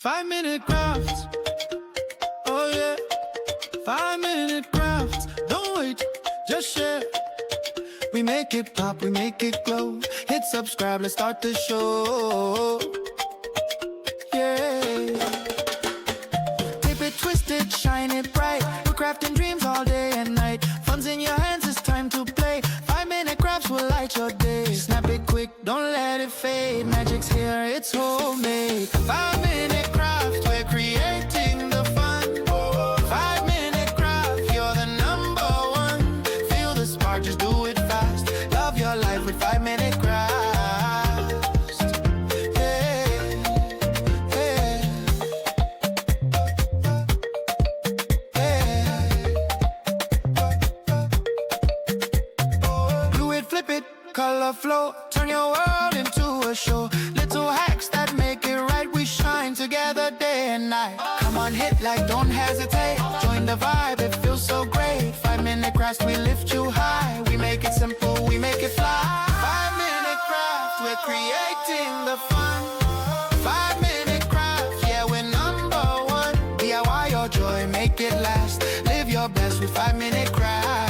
5-minute crafts. Oh yeah. 5-minute crafts. Don't wait, just share. We make it pop, we make it glow. Hit subscribe, let's start the show. Yeah. Tape it, twist it, shine it bright. We're crafting dreams all day and night. Fun's in your hands, it's time to play. 5-minute crafts will light your day. Snap it quick, don't let it fade. Magic's here, it's homemade. 5-minute crafts, we're creating the fun. 5-minute craft, you're the number one. Feel the spark, just do it fast. Love your life with 5-minute crafts. Color flow, turn your world into a show. Little hacks that make it right. We shine together day and night. Come on, hit like, don't hesitate. Join the vibe, it feels so great. 5-minute crafts, we lift you high. We make it simple, we make it fly. 5-minute craft, we're creating the fun. 5-minute craft, yeah, we're number one. DIY your joy, make it last. Live your best with 5-minute crafts.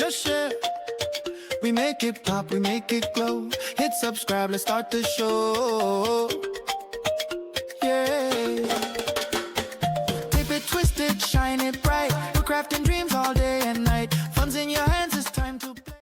just share. We make it pop, we make it glow. Hit subscribe, let's start the show. Yeah. Tape it, twist it, shine it bright. We're crafting dreams.